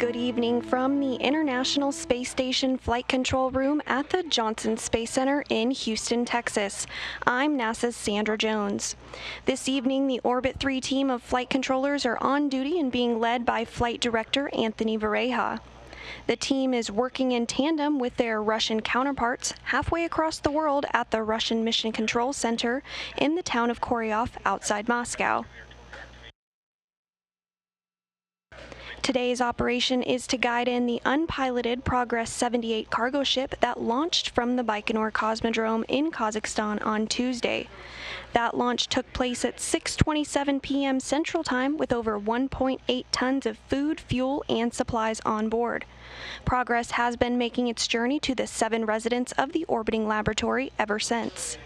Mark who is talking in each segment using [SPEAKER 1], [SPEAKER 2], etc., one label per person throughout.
[SPEAKER 1] Good evening from the International Space Station Flight Control Room at the Johnson Space Center in Houston, Texas. I'm NASA's Sandra Jones. This evening, the Orbit 3 team of flight controllers are on duty and being led by Flight Director Anthony Vareja. The team is working in tandem with their Russian counterparts halfway across the world at the Russian Mission Control Center in the town of Koryov outside Moscow. Today's operation is to guide in the unpiloted Progress 78 cargo ship that launched from the Baikonur Cosmodrome in Kazakhstan on Tuesday. That launch took place at 6:27 p.m. Central Time with over 1.8 tons of food, fuel, and supplies on board. Progress has been making its journey to the 7 residents of the orbiting laboratory ever since.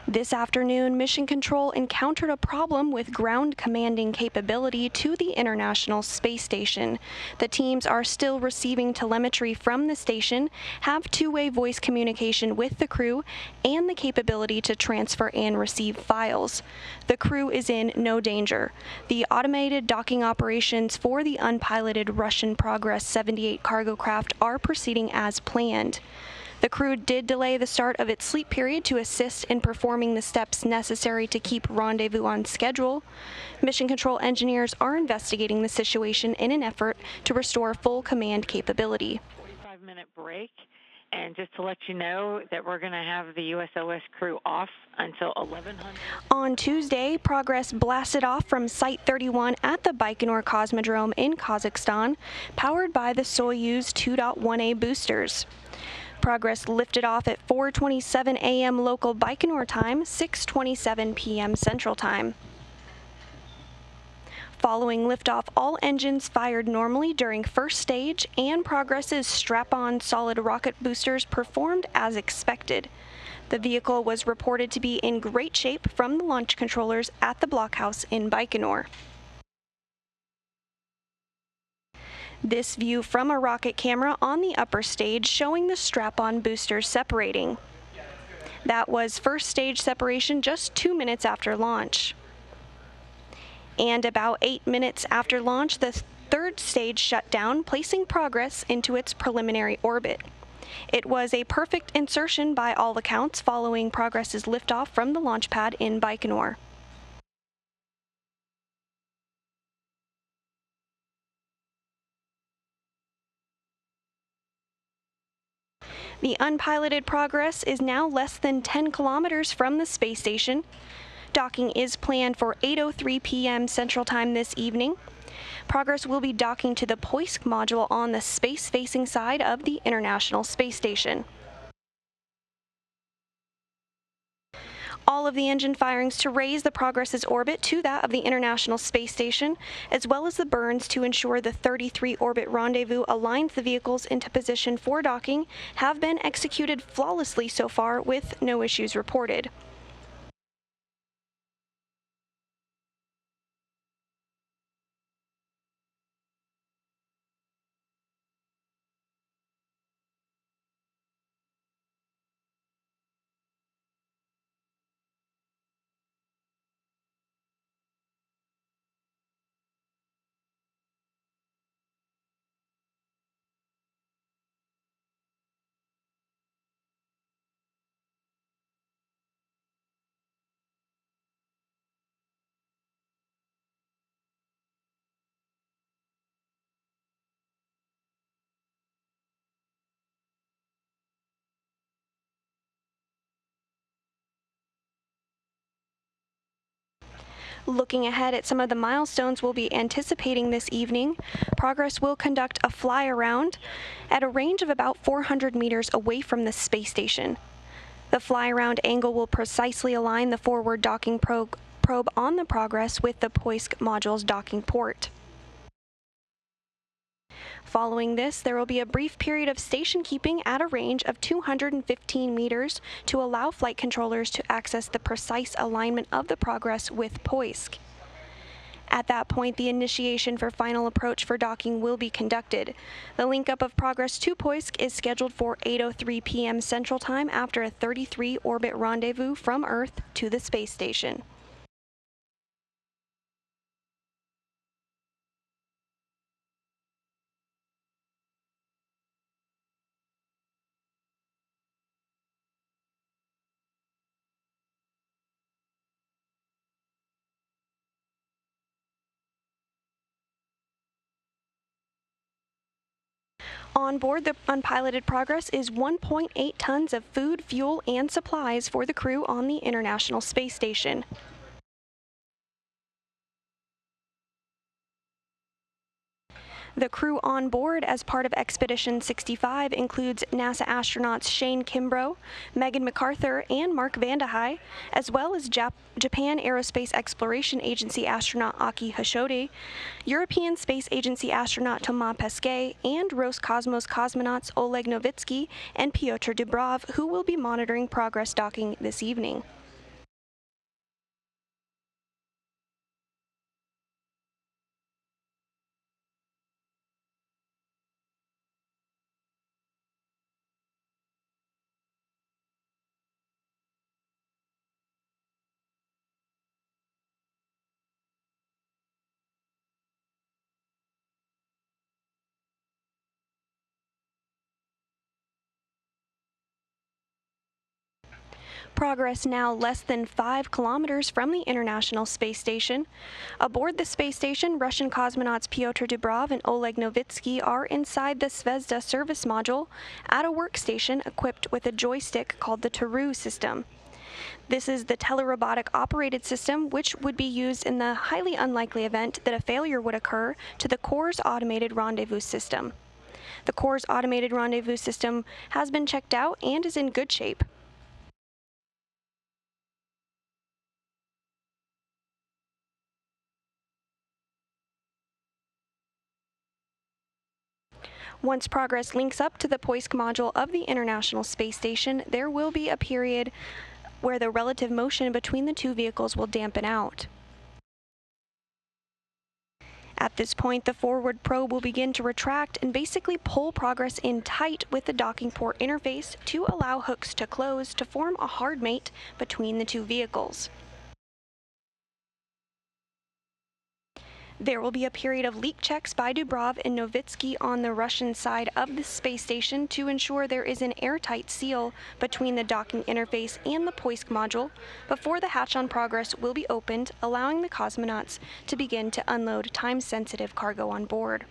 [SPEAKER 1] This afternoon, Mission Control encountered a problem with ground commanding capability to the International Space Station. The teams are still receiving telemetry from the station, have two-way voice communication with the crew, and the capability to transfer and receive files. The crew is in no danger. The automated docking operations for the unpiloted Russian Progress 78 cargo craft are proceeding as planned. The crew did delay the start of its sleep period to assist in performing the steps necessary to keep rendezvous on schedule. Mission Control engineers are investigating the situation in an effort to restore full command capability.
[SPEAKER 2] 45-minute break, and just to let you know that we're going to have the USOS crew off until 1100.
[SPEAKER 1] On Tuesday, Progress blasted off from Site 31 at the Baikonur Cosmodrome in Kazakhstan, powered by the Soyuz 2.1A boosters. Progress lifted off at 4:27 a.m. local Baikonur time, 6:27 p.m. Central Time. Following liftoff, all engines fired normally during first stage, and Progress's strap-on solid rocket boosters performed as expected. The vehicle was reported to be in great shape from the launch controllers at the blockhouse in Baikonur. This view from a rocket camera on the upper stage showing the strap-on boosters separating. That was first stage separation just 2 minutes after launch. And about 8 minutes after launch, the third stage shut down, placing Progress into its preliminary orbit. It was a perfect insertion by all accounts following Progress's liftoff from the launch pad in Baikonur. The unpiloted Progress is now less than 10 kilometers from the space station. Docking is planned for 8:03 p.m. Central Time this evening. Progress will be docking to the Poisk module on the space-facing side of the International Space Station. All of the engine firings to raise the Progress's orbit to that of the International Space Station, as well as the burns to ensure the 33 orbit rendezvous aligns the vehicles into position for docking, have been executed flawlessly so far with no issues reported. Looking ahead at some of the milestones we'll be anticipating this evening, Progress will conduct a fly-around at a range of about 400 meters away from the space station. The fly-around angle will precisely align the forward docking probe on the Progress with the Poisk module's docking port. Following this, there will be a brief period of station keeping at a range of 215 meters to allow flight controllers to access the precise alignment of the Progress with Poisk. At that point, the initiation for final approach for docking will be conducted. The link-up of Progress to Poisk is scheduled for 8:03 p.m. Central Time after a 33-orbit rendezvous from Earth to the space station. On board the unpiloted Progress is 1.8 tons of food, fuel, and supplies for the crew on the International Space Station. The crew on board as part of Expedition 65 includes NASA astronauts Shane Kimbrough, Megan MacArthur, and Mark Vande Hei, as well as Japan Aerospace Exploration Agency astronaut Aki Hoshide, European Space Agency astronaut Thomas Pesquet, and Roscosmos cosmonauts Oleg Novitsky and Pyotr Dubrov, who will be monitoring Progress docking this evening. Progress now less than 5 kilometers from the International Space Station. Aboard the space station, Russian cosmonauts Pyotr Dubrov and Oleg Novitsky are inside the Zvezda service module at a workstation equipped with a joystick called the Taru system. This is the telerobotic operated system which would be used in the highly unlikely event that a failure would occur to the core's automated rendezvous system. The core's automated rendezvous system has been checked out and is in good shape. Once Progress links up to the Poisk module of the International Space Station, there will be a period where the relative motion between the two vehicles will dampen out. At this point, the forward probe will begin to retract and basically pull Progress in tight with the docking port interface to allow hooks to close to form a hard mate between the two vehicles. There will be a period of leak checks by Dubrov and Novitsky on the Russian side of the space station to ensure there is an airtight seal between the docking interface and the Poisk module before the hatch on Progress will be opened, allowing the cosmonauts to begin to unload time-sensitive cargo on board.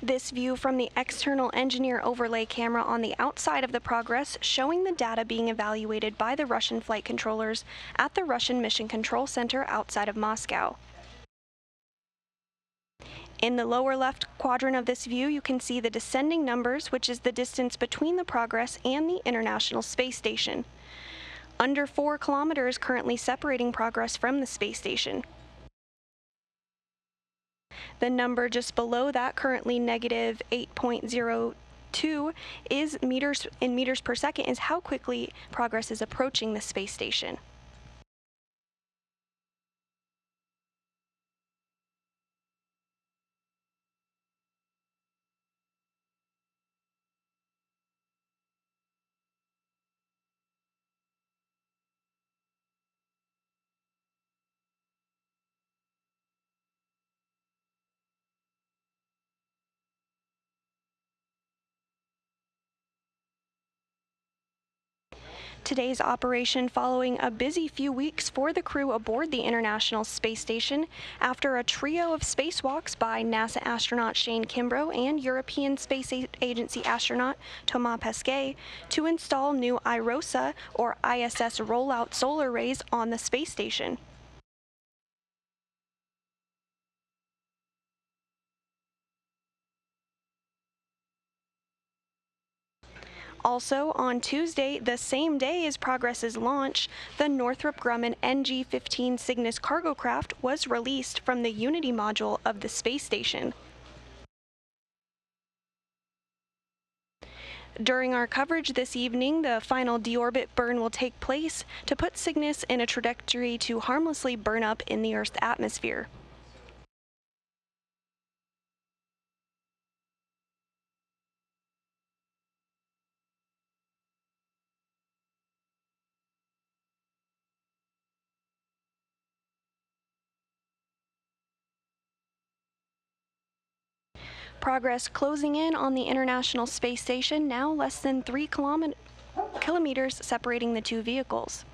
[SPEAKER 1] This view from the external engineer overlay camera on the outside of the Progress showing the data being evaluated by the Russian flight controllers at the Russian Mission Control Center outside of Moscow. In the lower left quadrant of this view, you can see the descending numbers, which is the distance between the Progress and the International Space Station. Under 4 kilometers currently separating Progress from the space station. The number just below that, currently negative 8.02, is meters per second, is how quickly Progress is approaching the space station. Today's operation following a busy few weeks for the crew aboard the International Space Station after a trio of spacewalks by NASA astronaut Shane Kimbrough and European Space Agency astronaut Thomas Pesquet to install new IROSA or ISS rollout solar arrays on the space station. Also, on Tuesday, the same day as Progress's launch, the Northrop Grumman NG-15 Cygnus cargo craft was released from the Unity module of the space station. During our coverage this evening, the final deorbit burn will take place to put Cygnus in a trajectory to harmlessly burn up in the Earth's atmosphere. Progress closing in on the International Space Station, now less than 3 kilometers separating the two vehicles.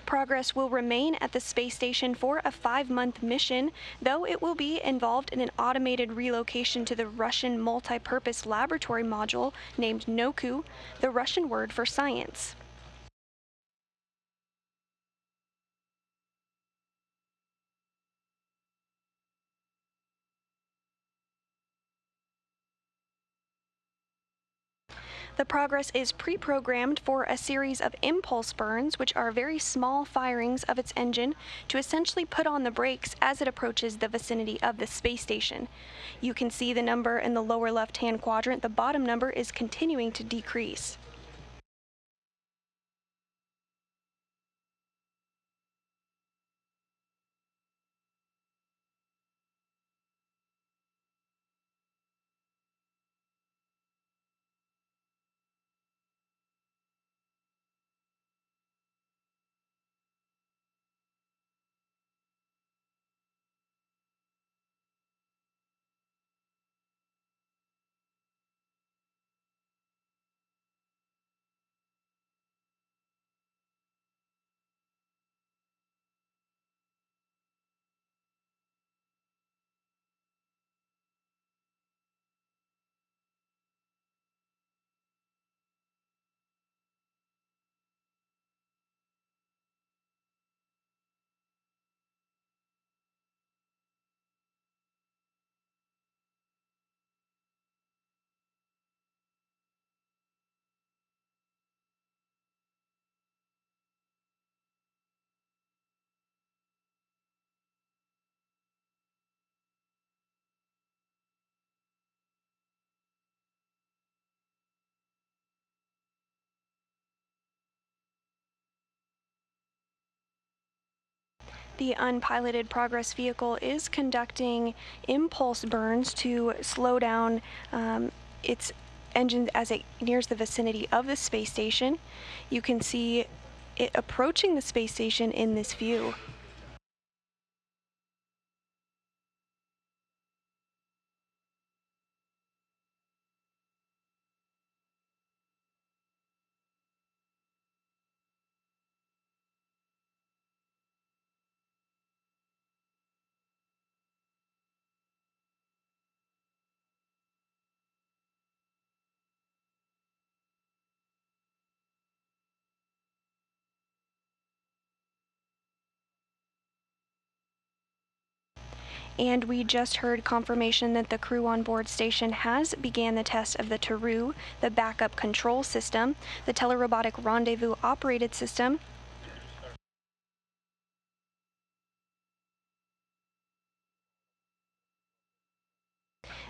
[SPEAKER 1] Progress will remain at the space station for a 5-month mission, though it will be involved in an automated relocation to the Russian multi-purpose laboratory module named Noku, the Russian word for science. The Progress is pre-programmed for a series of impulse burns, which are very small firings of its engine to essentially put on the brakes as it approaches the vicinity of the space station. You can see the number in the lower left-hand quadrant. The bottom number is continuing to decrease. The unpiloted Progress vehicle is conducting impulse burns to slow down its engine as it nears the vicinity of the space station. You can see it approaching the space station in this view. And we just heard confirmation that the crew on board station has began the test of the TARU, the backup control system, the telerobotic rendezvous operated system.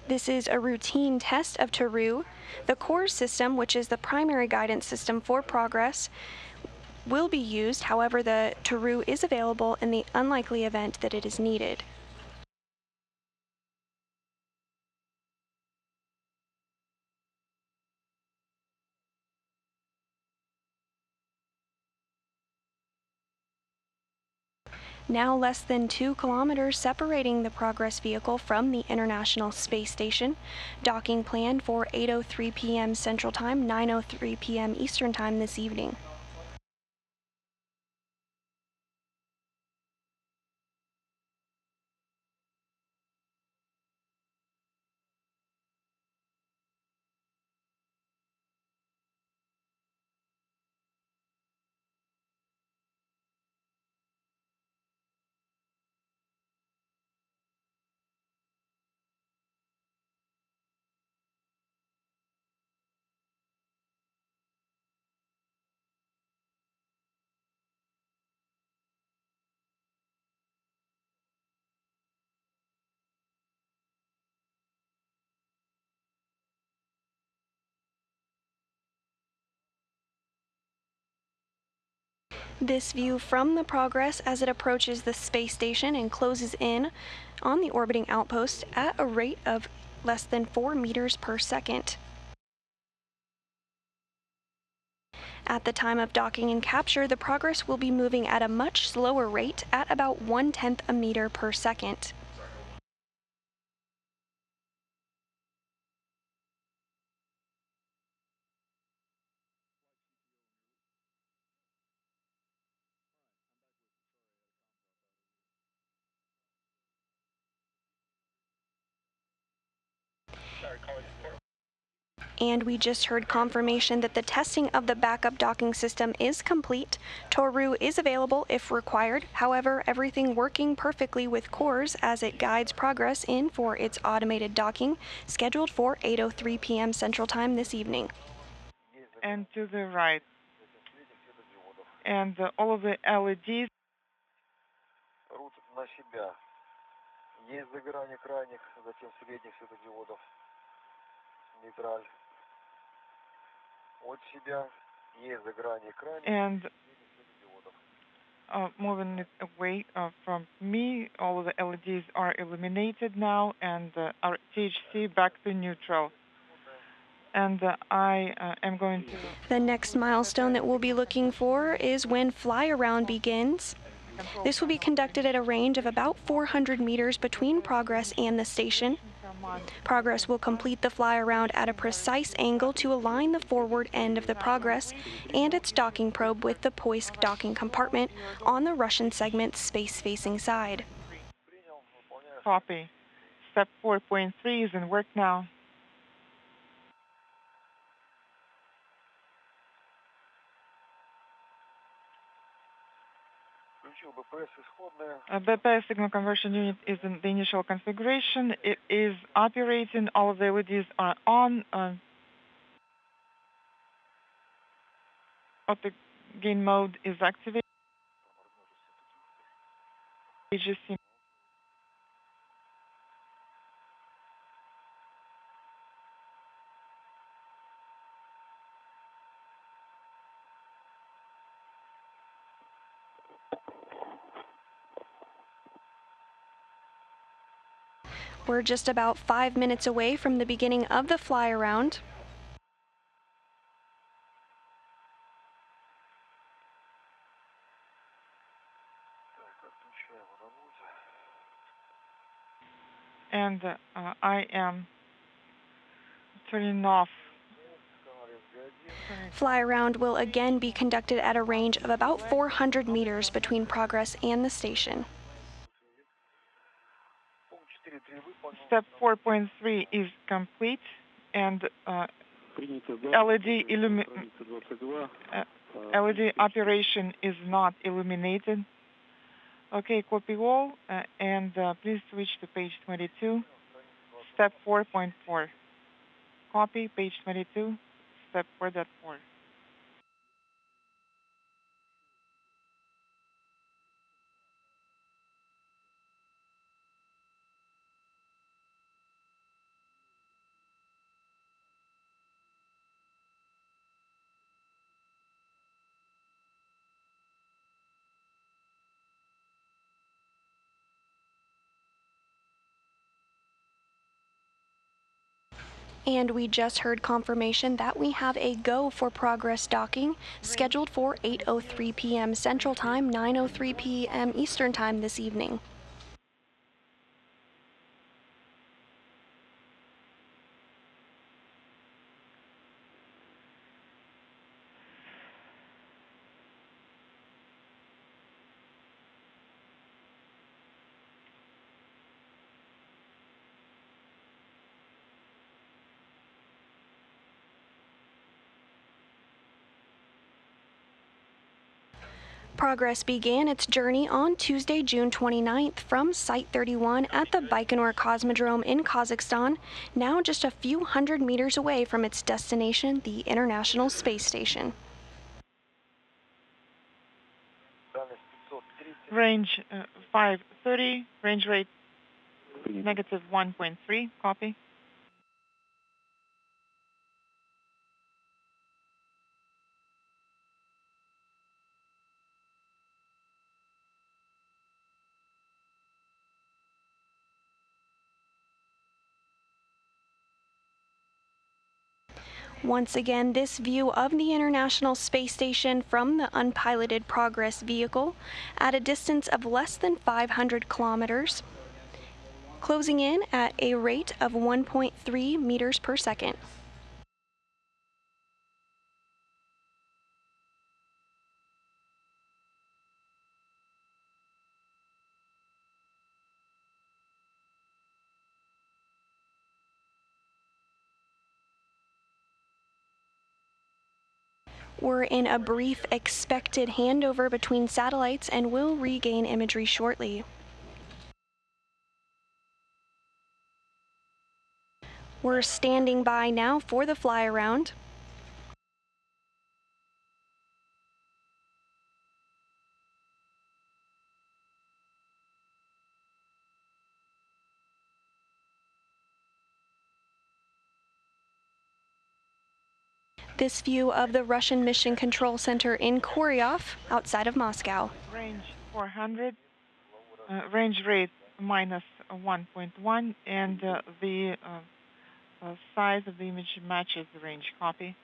[SPEAKER 1] This is a routine test of TARU. The core system, which is the primary guidance system for Progress, will be used. However, the TARU is available in the unlikely event that it is needed. Now less than 2 kilometers separating the Progress vehicle from the International Space Station. Docking planned for 8:03 p.m. Central Time, 9:03 p.m. Eastern Time this evening. This view from the Progress as it approaches the space station and closes in on the orbiting outpost at a rate of less than 4 meters per second. At the time of docking and capture, the Progress will be moving at a much slower rate at about 1/10 a meter per second. And we just heard confirmation that the testing of the backup docking system is complete. Toru is available if required. However, everything working perfectly with CORS as it guides Progress in for its automated docking, scheduled for 8:03 p.m. Central Time this evening.
[SPEAKER 3] And to the right. And all of the LEDs.
[SPEAKER 4] На себя. Есть загорание крайних, затем средних светодиодов. Нейтраль. От себя. Есть загорание крайних.
[SPEAKER 3] And moving it away from me, all of the LEDs are illuminated now, and our THC back to neutral. And I am going to...
[SPEAKER 1] The next milestone that we'll be looking for is when fly-around begins. This will be conducted at a range of about 400 meters between Progress and the station. Progress will complete the fly-around at a precise angle to align the forward end of the Progress and its docking probe with the Poisk docking compartment on the Russian segment's space-facing side.
[SPEAKER 3] Copy. Step 4.3 is in work now. BPS signal conversion unit is in the initial configuration. It is operating. All of the LEDs are on. Auto gain mode is activated. AGC.
[SPEAKER 1] We're just about 5 minutes away from the beginning of the fly-around.
[SPEAKER 3] And I am turning off.
[SPEAKER 1] Fly-around will again be conducted at a range of about 400 meters between Progress and the station.
[SPEAKER 3] Step 4.3 is complete, and LED operation is not illuminated. Okay, copy all, and please switch to page 22, step 4.4. Copy, page 22, step 4.4.
[SPEAKER 1] And we just heard confirmation that we have a go for Progress docking, scheduled for 8:03 p.m. Central Time, 9:03 p.m. Eastern Time this evening. Progress began its journey on Tuesday, June 29th from Site 31 at the Baikonur Cosmodrome in Kazakhstan, now just a few hundred meters away from its destination, the International Space Station.
[SPEAKER 3] Range 530, range rate negative 1.3, copy.
[SPEAKER 1] Once again, this view of the International Space Station from the unpiloted Progress vehicle at a distance of less than 500 kilometers, closing in at a rate of 1.3 meters per second. We're in a brief expected handover between satellites and will regain imagery shortly. We're standing by now for the fly around. This view of the Russian Mission Control Center in Koryov, outside of Moscow.
[SPEAKER 3] Range 400, range rate minus 1.1, and the size of the image matches the range. Copy.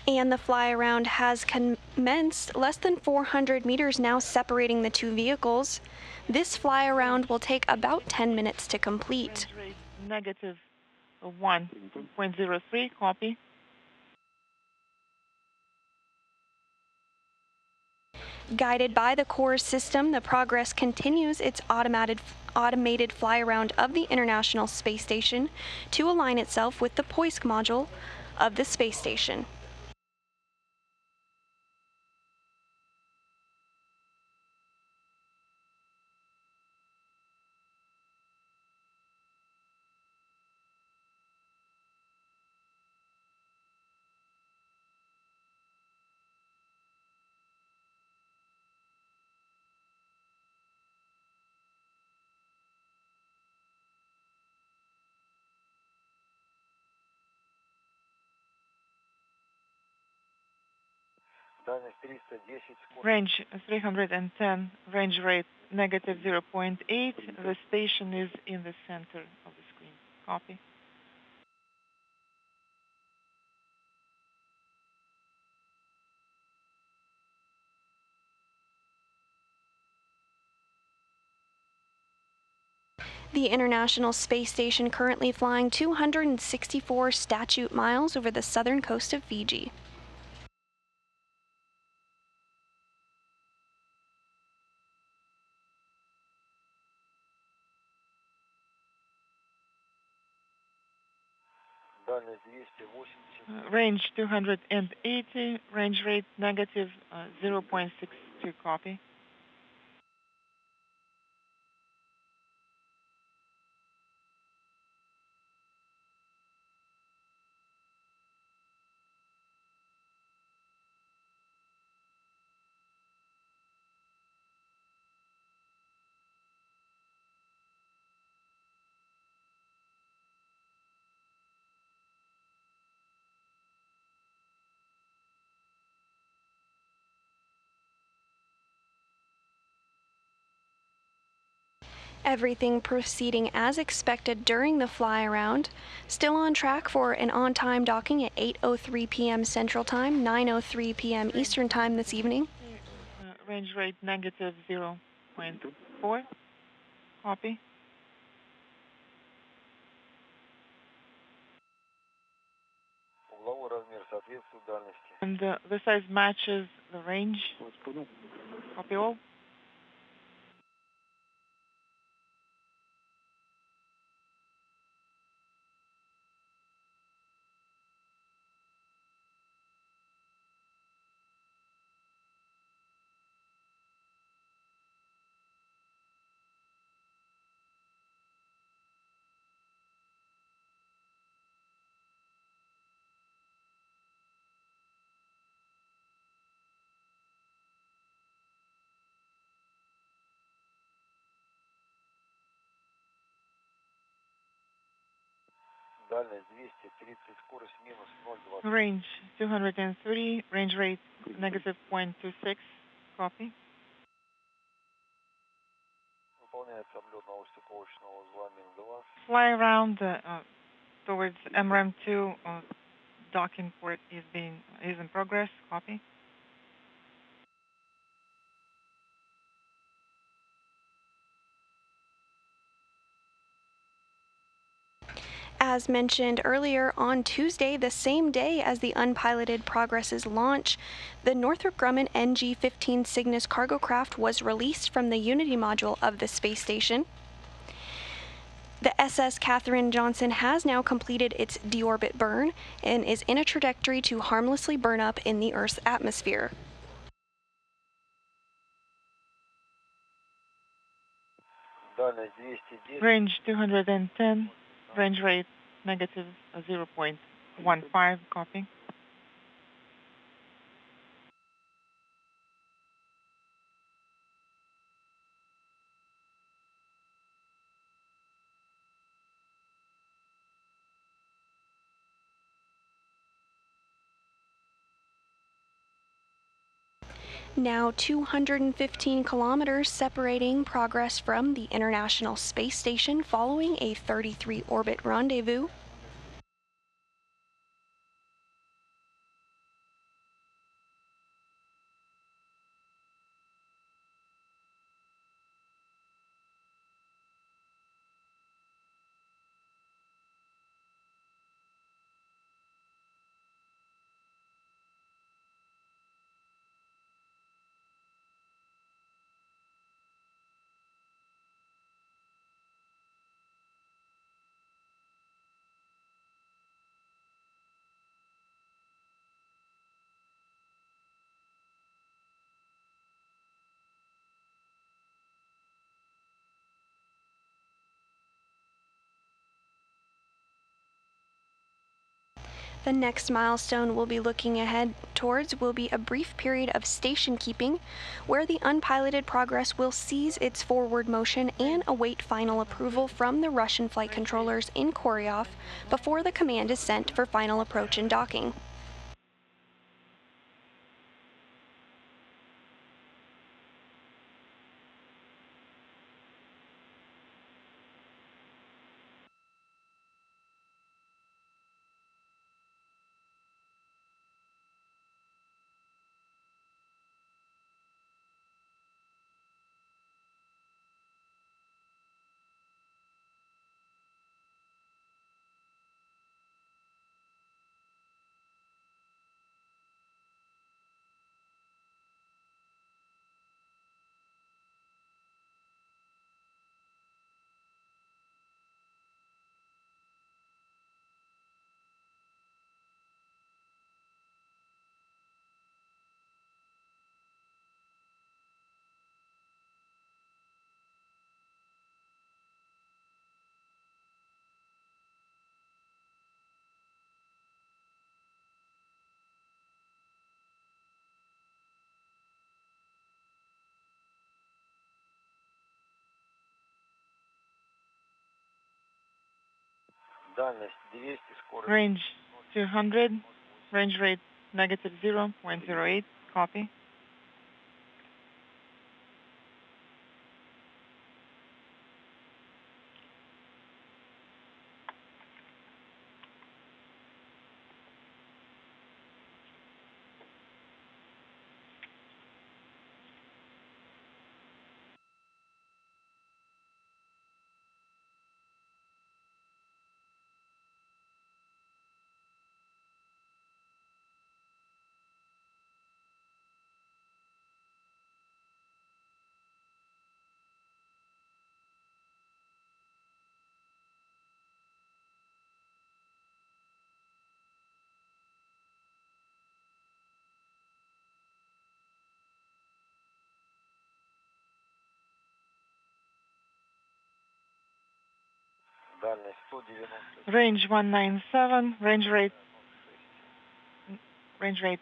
[SPEAKER 1] And the fly around has commenced, less than 400 meters now separating the two vehicles. This fly around will take about 10 minutes to complete.
[SPEAKER 3] Range rate negative 1.03. Copy.
[SPEAKER 1] Guided by the core system, the Progress continues its automated fly around of the International Space Station to align itself with the Poisk module of the space station.
[SPEAKER 3] Range 310. Range rate negative 0.8. The station is in the center of the screen. Copy.
[SPEAKER 1] The International Space Station currently flying 264 statute miles over the southern coast of Fiji.
[SPEAKER 3] Range 280. Range rate negative 0.62. Copy.
[SPEAKER 1] Everything proceeding as expected during the fly around. Still on track for an on-time docking at 8:03 p.m. Central Time, 9:03 p.m. Eastern Time this evening.
[SPEAKER 3] Range rate negative 0.4. Copy. And the size matches the range. Copy all.
[SPEAKER 4] Дальность 230, скорость минус 0,20.
[SPEAKER 3] Range 230, range rate negative 0.26. Copy.
[SPEAKER 4] Выполняется облет научно-стыковочного узла МИН-2.
[SPEAKER 3] Fly around towards MRAM2. Docking port is in progress. Copy.
[SPEAKER 1] As mentioned earlier, on Tuesday, the same day as the unpiloted Progress's launch, the Northrop Grumman NG-15 Cygnus cargo craft was released from the Unity module of the space station. The SS Katherine Johnson has now completed its deorbit burn and is in a trajectory to harmlessly burn up in the Earth's atmosphere.
[SPEAKER 4] Дальность 210.
[SPEAKER 3] Range 210, range rate negative 0.15. Copy.
[SPEAKER 1] Now 215 kilometers separating Progress from the International Space Station following a 33-orbit rendezvous. The next milestone we'll be looking ahead towards will be a brief period of station keeping, where the unpiloted Progress will cease its forward motion and await final approval from the Russian flight controllers in Koryov before the command is sent for final approach and docking.
[SPEAKER 4] Дальность 200, скорость.
[SPEAKER 3] Range 200, range rate negative 0.08. Copy.
[SPEAKER 4] Дальность 190.
[SPEAKER 3] Range 197, range rate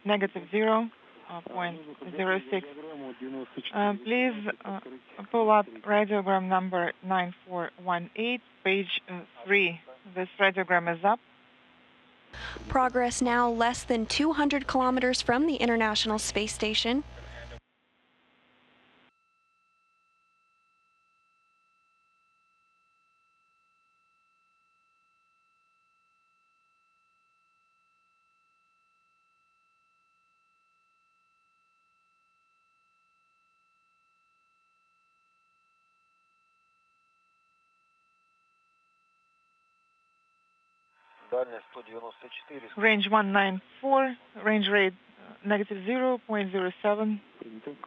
[SPEAKER 3] negative 0.06. Please pull up radiogram number 9418, page 3. This radiogram is up.
[SPEAKER 1] Progress now less than 200 kilometers from the International Space Station.
[SPEAKER 4] Дальность 194.
[SPEAKER 3] Range 194, range rate negative 0.07.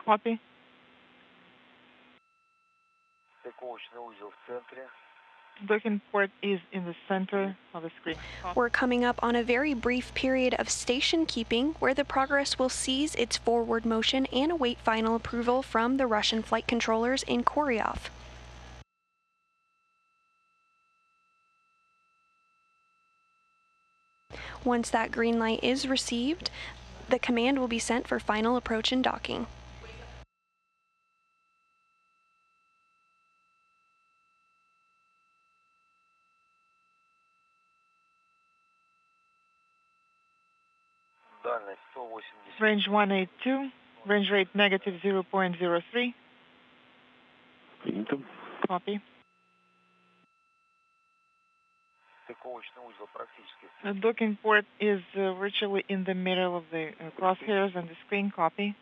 [SPEAKER 3] Copy.
[SPEAKER 4] Стыковочный узел в центре.
[SPEAKER 3] Docking port is in the center of the screen. Copy.
[SPEAKER 1] We're coming up on a very brief period of station keeping where the Progress will cease its forward motion and await final approval from the Russian flight controllers in Koryov. Once that green light is received, the command will be sent for final approach and docking.
[SPEAKER 4] Дальность 180.
[SPEAKER 3] Range 182, range rate negative 0.03. Copy.
[SPEAKER 4] Стыковочный узел практически.
[SPEAKER 3] The docking port is virtually in the middle of the crosshairs on the screen. Copy.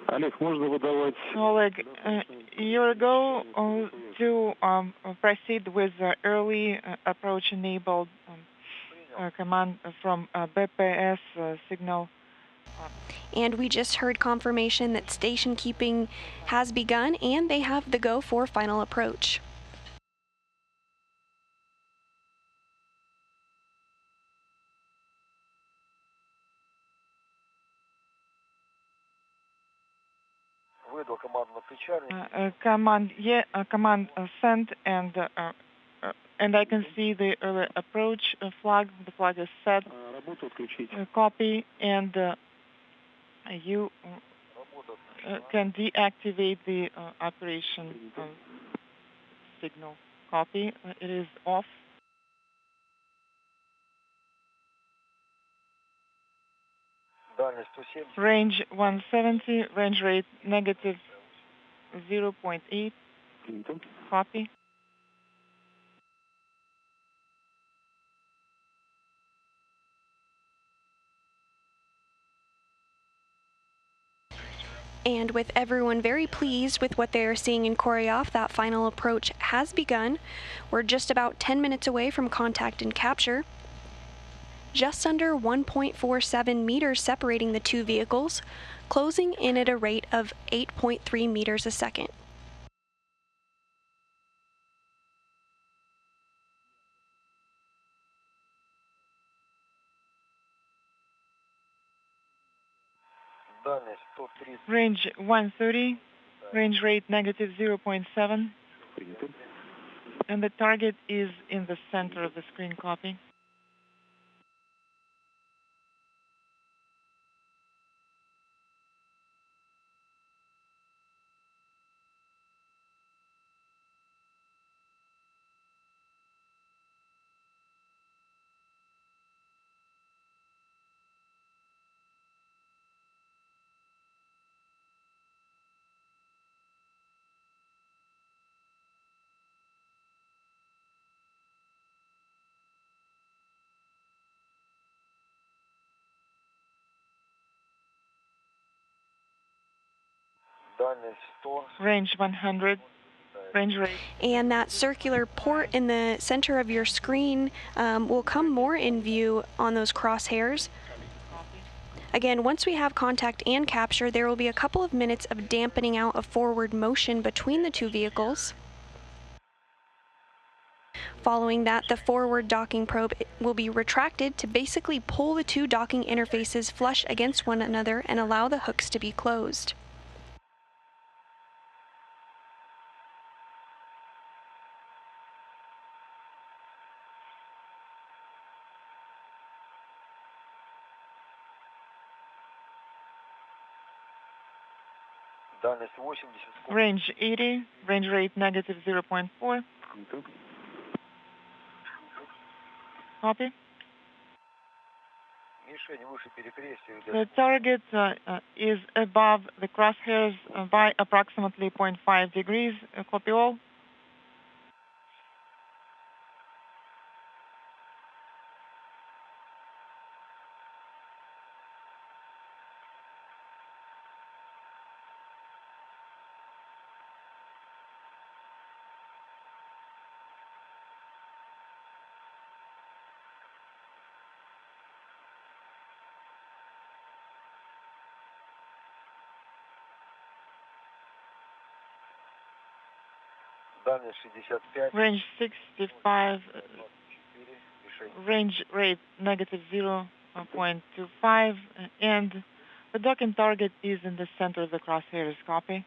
[SPEAKER 5] Олег, можно выдавать...
[SPEAKER 3] Oleg, you're go to proceed with early approach enabled command from BPS signal.
[SPEAKER 1] And we just heard confirmation that station keeping has begun and they have the go for final approach.
[SPEAKER 4] Выдал команду на причальник.
[SPEAKER 3] Command sent and I can see the early approach flag. The flag is set.
[SPEAKER 5] Работу отключить.
[SPEAKER 3] Copy, and you can deactivate the operation signal. Copy. It is off.
[SPEAKER 4] Дальность 170.
[SPEAKER 3] Range 170. Range rate negative 0.8. Copy.
[SPEAKER 1] And with everyone very pleased with what they are seeing in Koryov, that final approach has begun. We're just about 10 minutes away from contact and capture. Just under 1.47 meters separating the two vehicles, closing in at a rate of 8.3 meters a second.
[SPEAKER 4] Дальность 130.
[SPEAKER 3] Range 130. Range rate negative 0.7. And the target is in the center of the screen. Copy.
[SPEAKER 4] Дальность 100.
[SPEAKER 3] Range 100. Range rate.
[SPEAKER 1] And that circular port in the center of your screen will come more in view on those crosshairs. Again, once we have contact and capture, there will be a couple of minutes of dampening out of forward motion between the two vehicles. Following that, the forward docking probe will be retracted to basically pull the two docking interfaces flush against one another and allow the hooks to be closed.
[SPEAKER 4] Дальность 80.
[SPEAKER 3] Range 80. Range rate negative 0.4. Copy.
[SPEAKER 4] Мишень выше перекрестия.
[SPEAKER 3] The target is above the crosshairs by approximately 0.5 degrees. Copy all.
[SPEAKER 4] Дальность 65.
[SPEAKER 3] Range 65.
[SPEAKER 4] 4. Мишень.
[SPEAKER 3] Range rate negative 0.25. And the docking target is in the center of the crosshairs. Copy.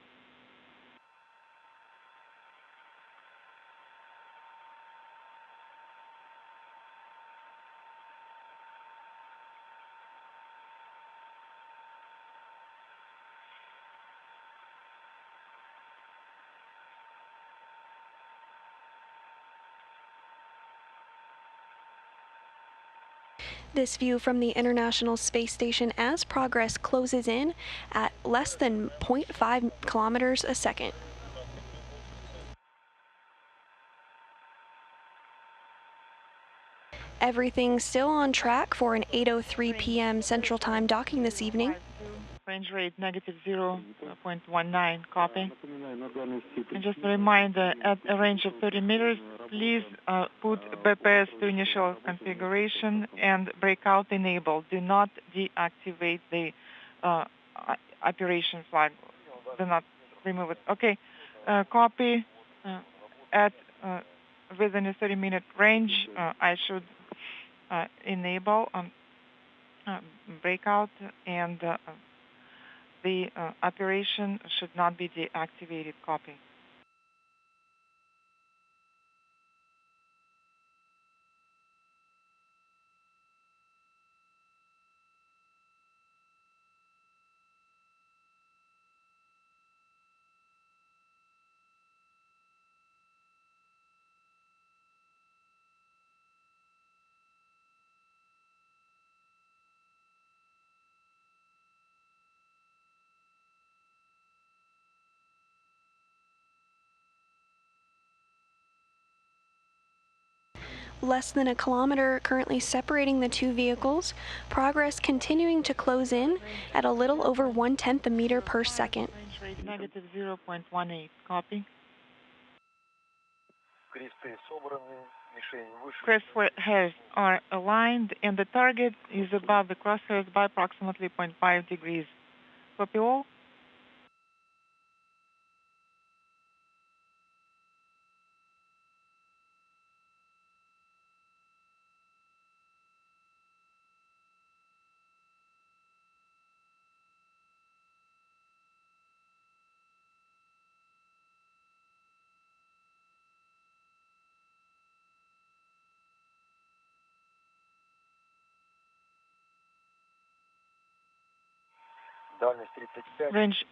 [SPEAKER 1] This view from the International Space Station as Progress closes in at less than 0.5 kilometers a second. Everything's still on track for an 8:03 p.m. Central Time docking this evening.
[SPEAKER 3] Range rate negative 0.19. Copy.
[SPEAKER 5] Напоминаю, на дальности
[SPEAKER 3] And just a reminder, at a range of 30 meters, please put BPS to initial configuration and breakout enabled. Do not deactivate the operation flag. Do not remove it. Okay. Copy. At within a 30-minute range, I should enable breakout, and the operation should not be deactivated. Copy.
[SPEAKER 1] Less than a kilometer currently separating the two vehicles, Progress continuing to close in at a little over 1/10 a meter per second.
[SPEAKER 3] Range rate negative 0.18. Copy.
[SPEAKER 4] Кресты собраны. Мишень выше.
[SPEAKER 3] Crosshairs are aligned, and the target is above the crosshairs by approximately 0.5 degrees. Copy all.
[SPEAKER 4] Дальность 35.
[SPEAKER 3] Range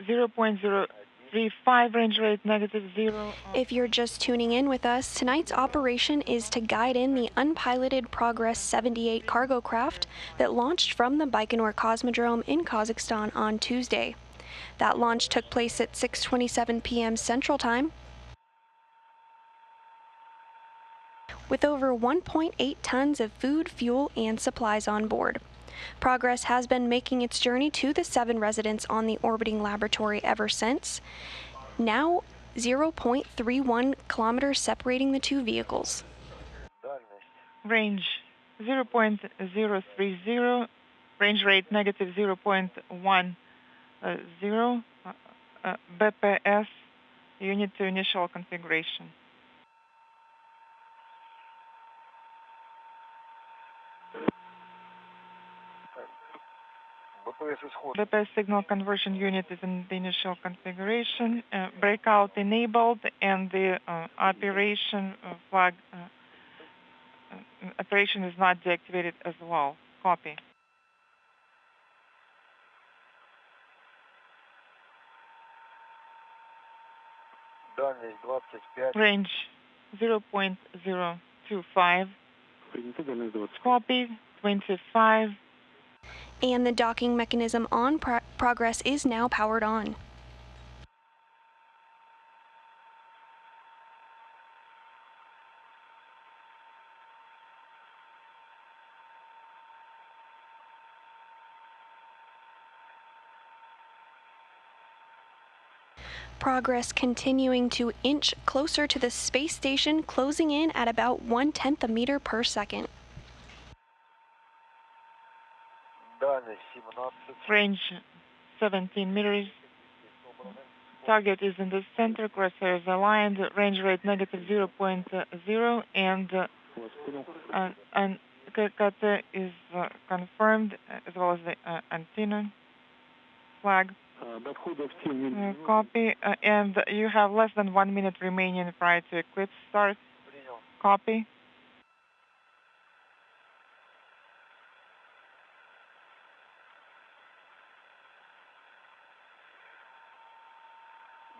[SPEAKER 3] 0.035. Range rate negative 0.
[SPEAKER 1] If you're just tuning in with us, tonight's operation is to guide in the unpiloted Progress 78 cargo craft that launched from the Baikonur Cosmodrome in Kazakhstan on Tuesday. That launch took place at 6:27 p.m. Central Time, with over 1.8 tons of food, fuel, and supplies on board. Progress has been making its journey to the 7 residents on the orbiting laboratory ever since. Now, 0.31 kilometers separating the two vehicles.
[SPEAKER 4] Дальность.
[SPEAKER 3] Range 0.030. Range rate negative 0.10. BPS unit to initial configuration.
[SPEAKER 4] БПС исход.
[SPEAKER 3] BPS signal conversion unit is in the initial configuration. Breakout enabled, and the operation flag operation is not deactivated as well. Copy.
[SPEAKER 4] Дальность 25.
[SPEAKER 3] Range 0.025.
[SPEAKER 5] Принято, дальность 20.
[SPEAKER 3] Copy, 25.
[SPEAKER 1] And the docking mechanism on Progress is now powered on. Progress continuing to inch closer to the space station, closing in at about 1/10 a meter per second.
[SPEAKER 4] Дальность 17.
[SPEAKER 3] Range 17 meters. Target is in the center, crosshairs aligned, range rate negative 0.0, and KKT is confirmed, as well as the antenna flag.
[SPEAKER 5] До входа в тень.
[SPEAKER 3] Copy, and you have less than 1 minute remaining prior to eclipse start.
[SPEAKER 4] Принял.
[SPEAKER 3] Copy.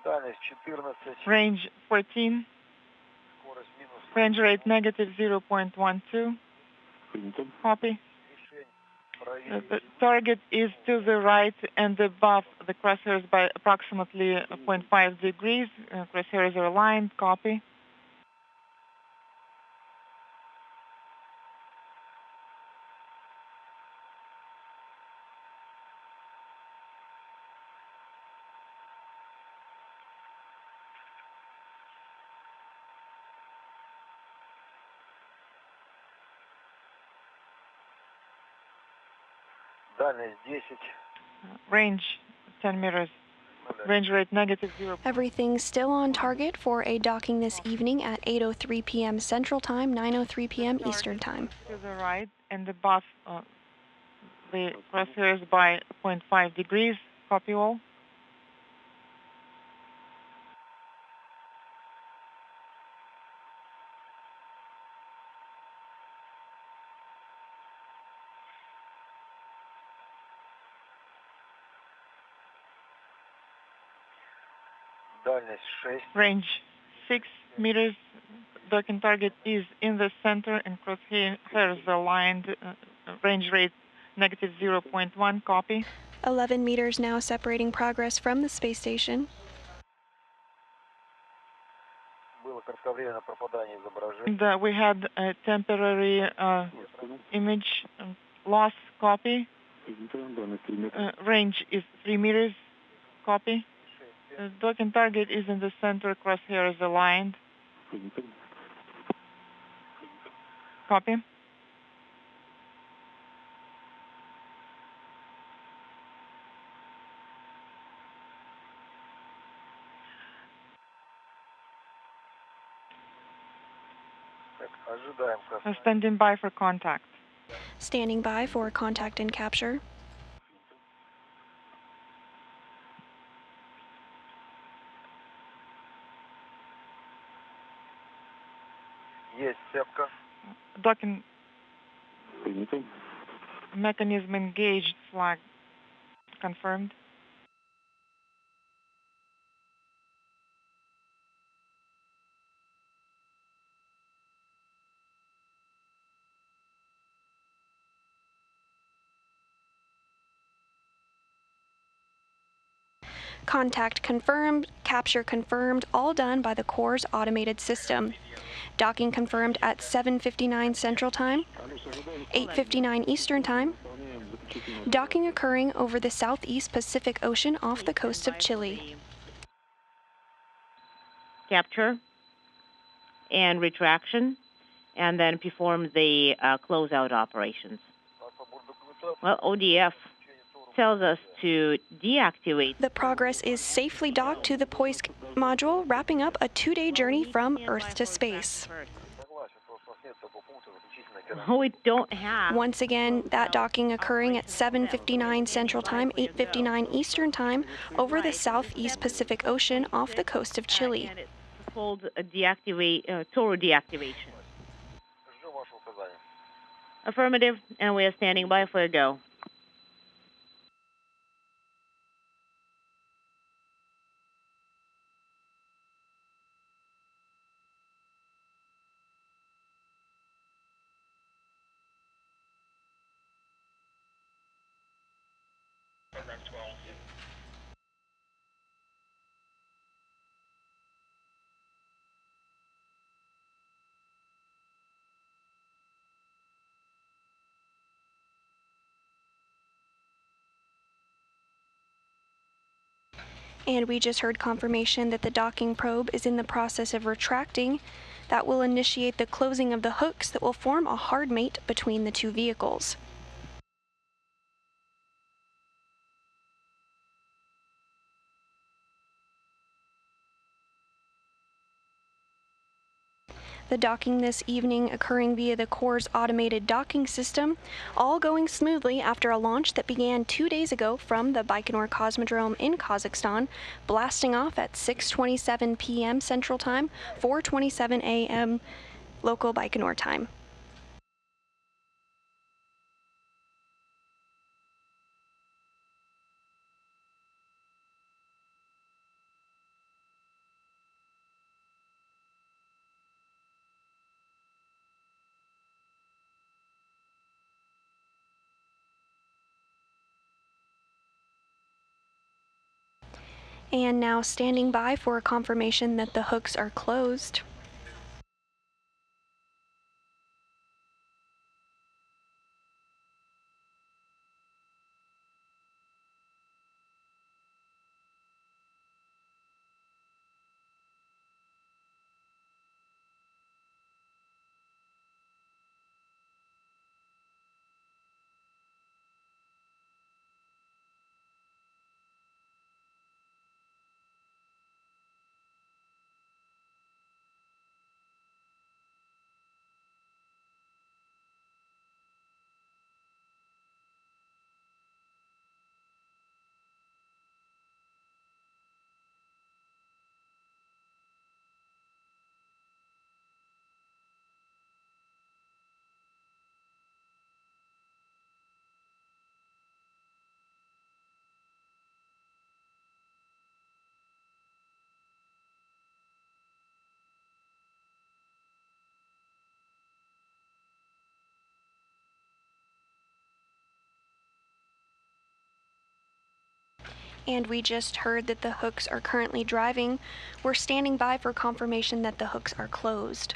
[SPEAKER 4] Дальность 14.
[SPEAKER 3] Range 14,
[SPEAKER 4] Скорость минус.
[SPEAKER 3] range rate negative 0.12.
[SPEAKER 5] Принято.
[SPEAKER 3] Copy.
[SPEAKER 4] Мишень.
[SPEAKER 3] The
[SPEAKER 4] Проверить.
[SPEAKER 3] target is to the right and above the crosshairs by approximately 0.5 degrees. Crosshairs are aligned. Copy.
[SPEAKER 4] Дальность 10.
[SPEAKER 3] Range 10 meters. Range rate negative 0.
[SPEAKER 1] Everything's still on target for a docking this evening at 8:03 p.m. Central Time, 9:03 p.m. Eastern Time.
[SPEAKER 3] To the right and above the crosshairs by 0.5 degrees. Copy all.
[SPEAKER 4] Дальность 6.
[SPEAKER 3] Range 6 meters. Docking target is in the center and crosshairs aligned. Range rate negative 0.1. Copy.
[SPEAKER 1] 11 meters now separating Progress from the space station.
[SPEAKER 4] Было кратковременное пропадание изображения.
[SPEAKER 3] And we had a temporary image loss. Copy.
[SPEAKER 5] Принято. Дальность 3 метра.
[SPEAKER 3] Range is 3 meters. Copy. Docking target is in the center. Crosshairs aligned.
[SPEAKER 5] Принято.
[SPEAKER 3] Copy.
[SPEAKER 4] Так, ожидаем космос.
[SPEAKER 3] Standing by for contact.
[SPEAKER 1] Standing by for contact and capture.
[SPEAKER 4] Есть цепка.
[SPEAKER 3] Docking
[SPEAKER 5] Принято.
[SPEAKER 3] mechanism engaged. Flag confirmed.
[SPEAKER 1] Contact confirmed, capture confirmed, all done by the Core's automated system. Docking confirmed at 7:59 Central Time, 8:59 Eastern Time. Docking occurring over the southeast Pacific Ocean off the coast of Chile.
[SPEAKER 6] Capture and retraction, and then perform the closeout operations. Well, ODF tells us to deactivate.
[SPEAKER 1] The Progress is safely docked to the Poisk module, wrapping up a 2-day journey from Earth to space.
[SPEAKER 4] Согласен, просто у нас нет такого пункта заключительной координаты.
[SPEAKER 6] We don't have.
[SPEAKER 1] Once again, that docking occurring at 7:59 Central Time, 8:59 Eastern Time, over the southeast Pacific Ocean off the coast of Chile.
[SPEAKER 6] And it's called a total deactivation.
[SPEAKER 4] Ждем вашего указания.
[SPEAKER 6] Affirmative, and we are standing by for a go.
[SPEAKER 1] And we just heard confirmation that the docking probe is in the process of retracting. That will initiate the closing of the hooks that will form a hard mate between the two vehicles. The docking this evening occurring via the Corps' automated docking system, all going smoothly after a launch that began 2 days ago from the Baikonur Cosmodrome in Kazakhstan, blasting off at 6:27 p.m. Central Time, 4:27 a.m. local Baikonur time. And now standing by for a confirmation that the hooks are closed. And we just heard that the hooks are currently driving. We're standing by for confirmation that the hooks are closed.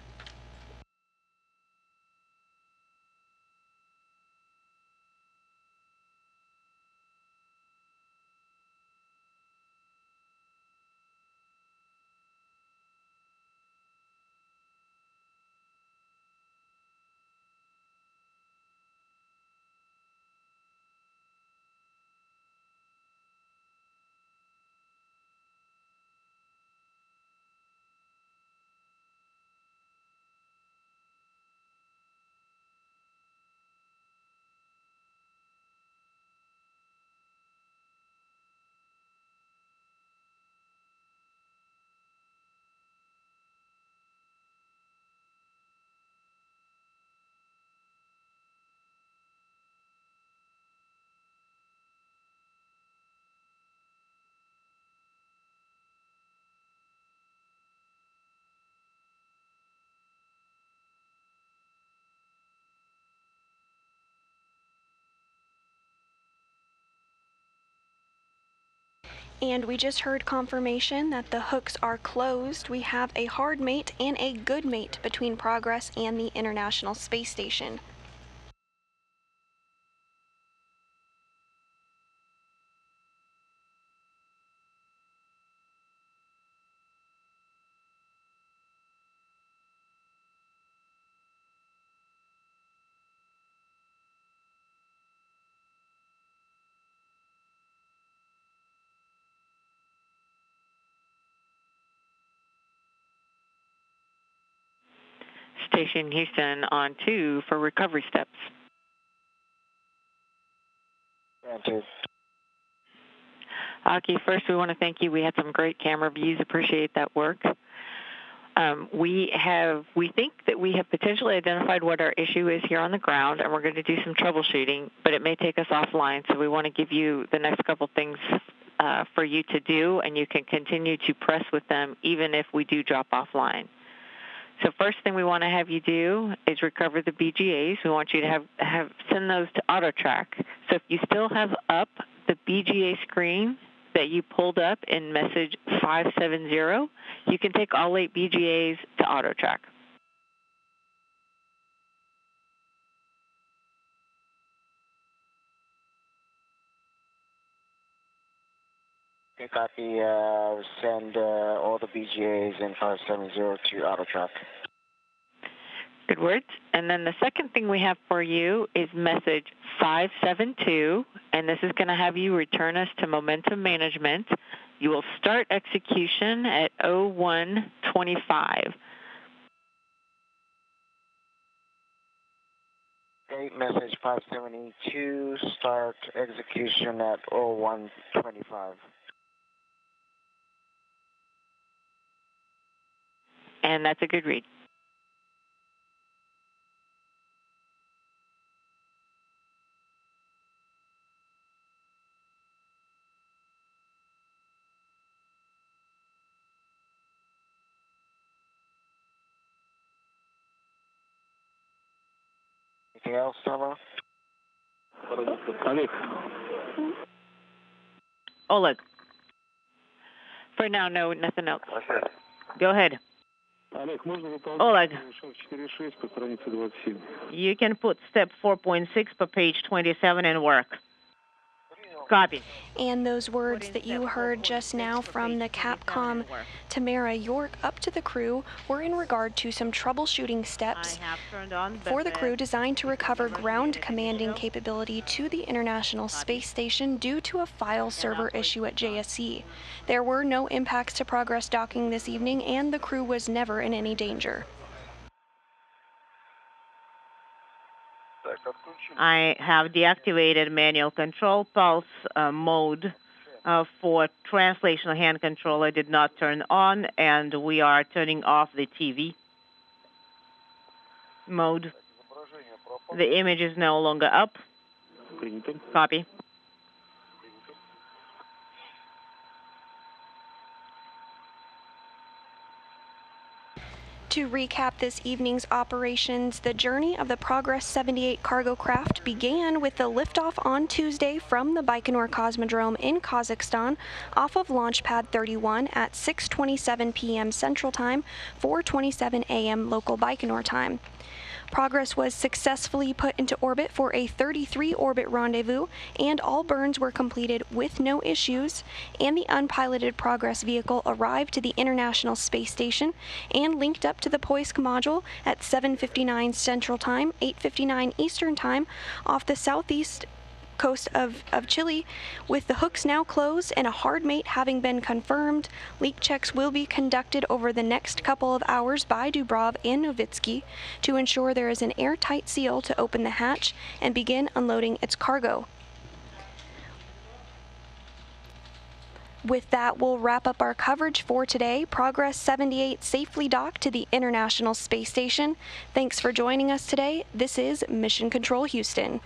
[SPEAKER 1] And we just heard confirmation that the hooks are closed. We have a hard mate and a good mate between Progress and the International Space Station.
[SPEAKER 2] Station Houston on 2 for recovery steps. Aki, first we want to thank you. We had some great camera views. Appreciate that work. We think that we have potentially identified what our issue is here on the ground, and we're going to do some troubleshooting, but it may take us offline, so we want to give you the next couple things for you to do, and you can continue to press with them even if we do drop offline. So first thing we want to have you do is recover the BGAs. We want you to send those to AutoTrack. So if you still have up the BGA screen that you pulled up in message 570, you can take all 8 BGAs to auto track.
[SPEAKER 7] Okay, copy. Send all the BGAs in 570 to auto track.
[SPEAKER 2] Good words. And then the second thing we have for you is message 572, and this is going to have you return us to momentum management. You will start execution at 0125.
[SPEAKER 7] Okay, message 572, start execution at 0125.
[SPEAKER 2] And that's a good read.
[SPEAKER 7] Anything else, Summer?
[SPEAKER 6] Oleg,
[SPEAKER 2] For now, no, nothing else.
[SPEAKER 6] go ahead. Oleg, you can put step 4.6 per page 27 and work. Copy.
[SPEAKER 1] And those words that you heard just now from the Capcom Tamara York up to the crew were in regard to some troubleshooting steps for the crew designed to recover ground commanding capability to the International Space Station due to a file server issue at JSC. There were no impacts to Progress docking this evening, and the crew was never in any danger.
[SPEAKER 6] I have deactivated manual control pulse mode for translational hand control. I did not turn on, and we are turning off the TV mode. The image is no longer up. Copy.
[SPEAKER 1] To recap this evening's operations, the journey of the Progress 78 cargo craft began with the liftoff on Tuesday from the Baikonur Cosmodrome in Kazakhstan off of Launch Pad 31 at 6:27 p.m. Central Time, 4:27 a.m. local Baikonur time. Progress was successfully put into orbit for a 33-orbit rendezvous, and all burns were completed with no issues, and the unpiloted Progress vehicle arrived to the International Space Station and linked up to the Poisk module at 7:59 Central Time, 8:59 Eastern Time, off the southeast coast of Chile. With the hooks now closed and a hard mate having been confirmed, leak checks will be conducted over the next couple of hours by Dubrov and Novitsky to ensure there is an airtight seal to open the hatch and begin unloading its cargo. With that, we'll wrap up our coverage for today. Progress 78 safely docked to the International Space Station. Thanks for joining us today. This is Mission Control Houston.